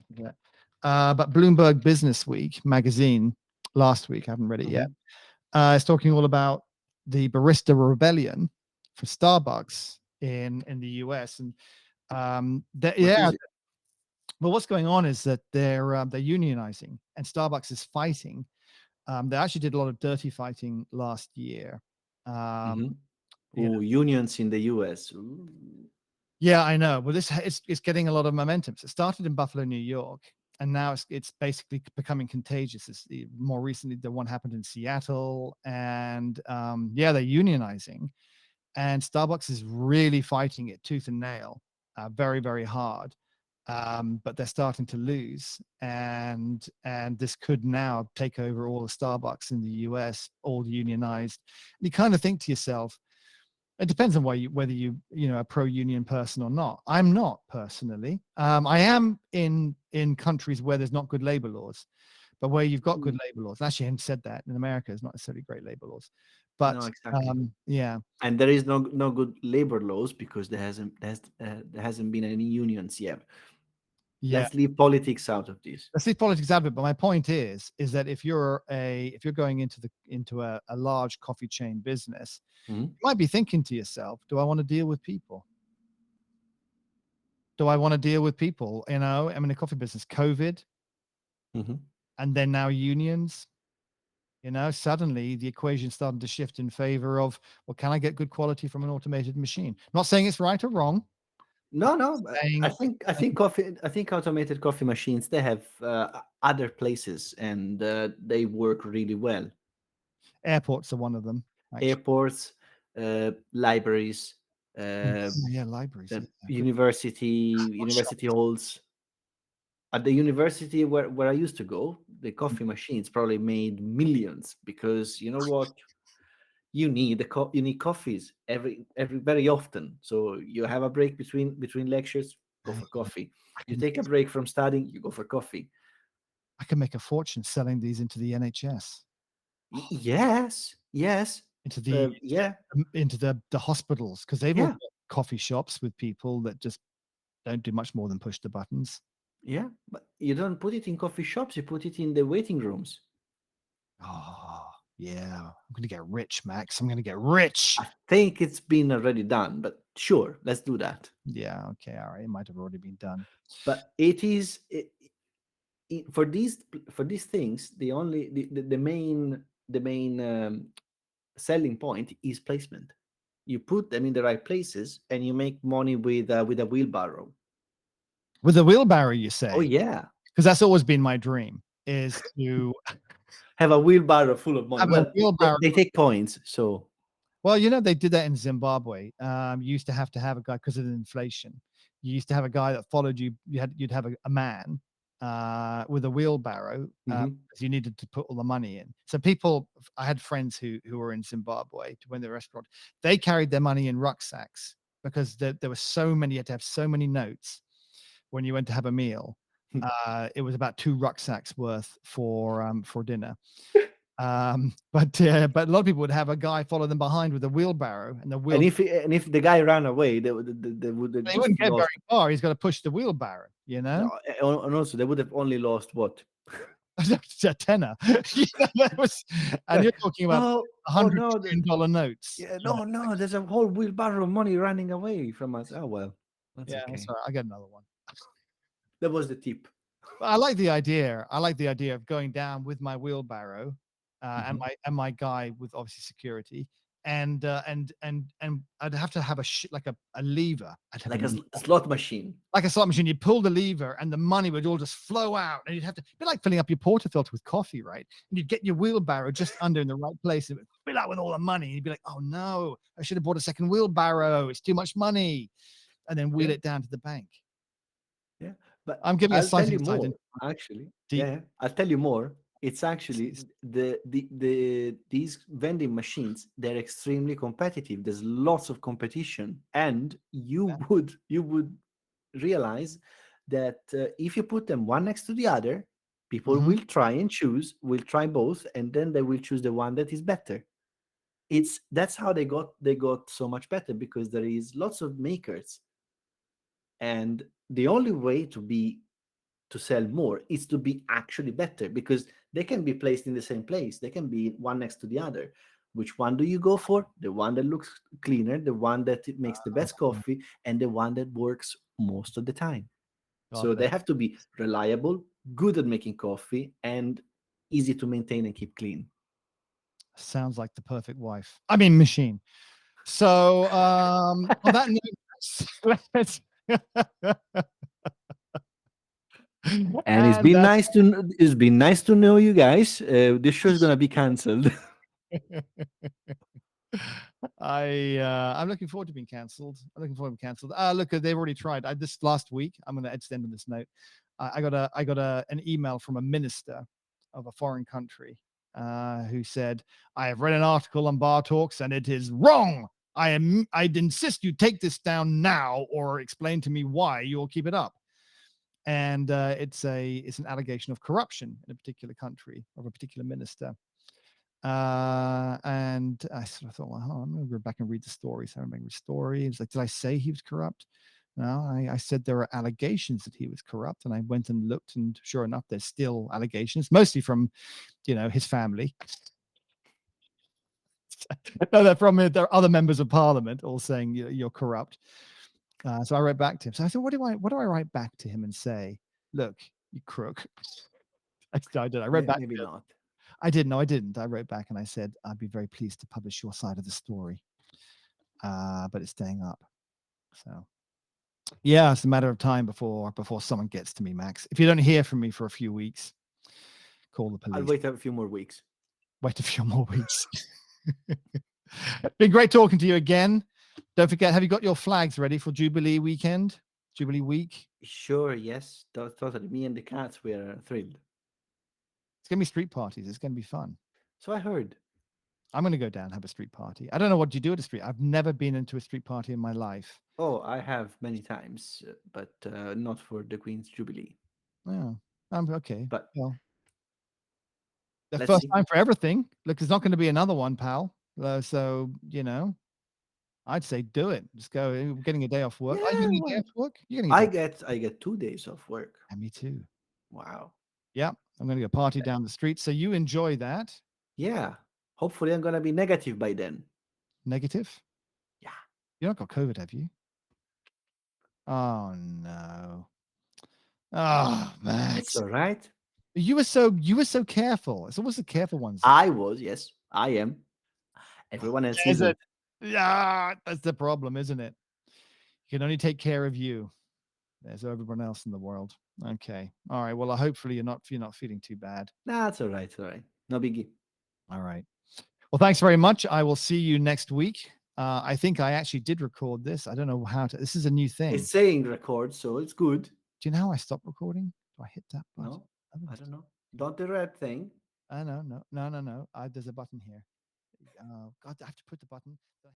But Bloomberg Business Week magazine last week, I haven't read it yet. Mhm. It's talking all about the barista rebellion for Starbucks in the US, and What yeah, is it? well, what's going on is that they're unionizing, and Starbucks is fighting. They actually did a lot of dirty fighting last year. Um, Mhm. you know, Oh, unions in the US. Ooh. yeah, I know. Well, it's getting a lot of momentum. So it started in Buffalo, New York, and now it's basically becoming contagious. More recently, the one happened in Seattle, and yeah, they're unionizing, and Starbucks is really fighting it tooth and nail, very, very hard. but they're starting to lose, and this could now take over all the Starbucks in the US, all unionized. And you kind of think to yourself, it depends on whether you know a pro-union person or not. I'm not personally. I am in countries where there's not good labor laws, but where you've got good Mm, labor laws. Actually, I haven't said that in America, it's not necessarily great labor laws, no, but exactly. yeah, And there is no good labor laws because there hasn't been any unions yet. yeah. Let's leave politics out of this. Let's leave politics out of it. But my point is that if you're going into a large coffee chain business, Mhm, you might be thinking to yourself, do I want to deal with people? Do I want to deal with people? You know, I'm in the coffee business, COVID, mhm. and then now unions. You know, suddenly the equation started to shift in favor of, well, can I get good quality from an automated machine? I'm not saying it's right or wrong. No, no. I Saying think I think coffee. I think automated coffee machines they have other places and they work really well. airports are one of them, actually. Airports, libraries, Yeah, libraries. Yeah, good. university halls. At the university where I used to go, the coffee machines probably made millions because you know what? You need coffees every very often. So you have a break between lectures, go I for coffee. I You can take a break from studying, you go for coffee. I can make a fortune selling these into the NHS, Yes, yes, into the yeah, into the hospitals, because they've all yeah, got coffee shops with people that just don't do much more than push the buttons. yeah. But you don't put it in coffee shops. You put it in the waiting rooms. Oh, yeah. I'm gonna get rich, Max. I'm gonna get rich. I think it's been already done, but sure, let's do that. Yeah, okay, all right. It might have already been done. But it is for these things. The only the main selling point is placement. You put them in the right places, and you make money with a wheelbarrow. With a wheelbarrow, you Oh say? yeah, Because that's always been my dream, is to have a wheelbarrow full of money. have a Well, wheelbarrow. they take points, so Well, you know, they did that in Zimbabwe. You used to have a guy because of the inflation. You used to have a guy that followed you. You'd have a man with a wheelbarrow mhm. because you needed to put all the money in. So people, I had friends who were in Zimbabwe to win the restaurant. They carried their money in rucksacks because there were so many. You had to have so many notes when you went to have a meal. It was about 2 rucksacks worth for dinner. But a lot of people would have a guy follow them behind with a wheelbarrow, and the And wheel if the guy ran away, they would have he just wouldn't get very lost. far. He's got to push the wheelbarrow, you know. No, and also they would have only lost what? It's a tenner. You know, that was, and you're talking about Oh hundred no, million dollar notes. yeah, You know, no, no. There's a whole wheelbarrow of money running away from us. Oh well, that's yeah, that's okay. all right. I get another one. That was the tip. But I like the idea. I like the idea of going down with my wheelbarrow, and Mhm. my guy with obviously security, and I'd have to have like a lever. I'd have a Like a lever. slot machine. Like a slot machine, you pull the lever and the money would all just flow out, and you'd have to be like filling up your portafilter with coffee, right? And you'd get your wheelbarrow just under in the right place, and it would fill out with all the money. And you'd be like, "Oh no, I should have bought a second wheelbarrow. It's too much money," and then wheel Yeah, it down to the bank. yeah. But I'm giving a I'll tell slight you insight more. into Actually, yeah, deep. yeah. I'll tell you more. It's actually these vending machines. They're extremely competitive. There's lots of competition, and you would realize that if you put them one next to the other, people Mm-hmm. will try and choose, will try both, and then they will choose the one that is better. That's how they got so much better because there is lots of makers, and the only way to sell more is to be actually better because they can be placed in the same place. They can be one next to the other. Which one do you go for? The one that looks cleaner, the one that it makes the best coffee, and the one that works most of the time. Got So they that. have to be reliable, good at making coffee, and easy to maintain and keep clean. Sounds like the perfect wife. I mean, machine. So, on that note, let's And it's and been that's nice to know you guys. This show is gonna be cancelled. I'm looking forward to being cancelled. I'm looking forward to being cancelled. Look, they've already tried. This last week, I'm going to extend on this note. I got an email from a minister of a foreign country who said, "I have read an article on Bar Talks and it is wrong. I'd insist you take this down now or explain to me why you'll keep it up." And it's an allegation of corruption in a particular country of a particular minister. And I sort of thought, well, I'm going to go back and read the story. So I remember the story. It's like, did I say he was corrupt? No, I said there were allegations that he was corrupt, and I went and looked, and sure enough, there's still allegations, mostly from, his family. No, they're from there are other members of parliament all saying you're corrupt. So I wrote back to him. So I said, what do I write back to him and say? Look, you crook. I did. I wrote back Maybe to him. not. I didn't. No, I didn't. I wrote back and I said, I'd be very pleased to publish your side of the story, but it's staying up. So, yeah, it's a matter of time before someone gets to me, Max. If you don't hear from me for a few weeks, call the I'll police. wait a few more weeks. Wait a few more weeks. Been great talking to you again. Don't forget, have you got your flags ready for Jubilee weekend? Jubilee week? Sure, yes, totally. Me and the cats were thrilled. It's going to be street parties. It's going to be fun. So I heard. I'm going to go down and have a street party. I don't know what you do at a street. I've never been into a street party in my life. Oh, I have many times, but not for the Queen's Jubilee. Oh, I'm okay. But Well, the let's first see. time for everything. Look, there's not going to be another one, pal. So, I'd say do it. Just go. You're getting a day off work. Are you Yeah, getting a day well, off work? You're getting a day. I get 2 days off work. Yeah, me too. Wow. Yeah, I'm going to go party down the street. So you enjoy that. Yeah. Hopefully, I'm gonna be negative by then. Negative? Yeah. You not got COVID, have you? Oh no. Oh, It's Max. all right. You were so careful. It's always the careful ones. I was, yes, I am. Everyone else Is it? isn't. Yeah, that's the problem, isn't it? You can only take care of you. There's everyone else in the world. Okay. All right. Well, hopefully you're not feeling too bad. Nah, it's all right. It's all right. No biggie. All right. Well, thanks very much. I will see you next week. I think I actually did record this. I don't know how to. This is a new thing. It's saying record, so it's good. Do you know how I stop recording? Do I hit that button? No, I don't know. Don't the red thing. No. There's a button here. God, I have to put the button.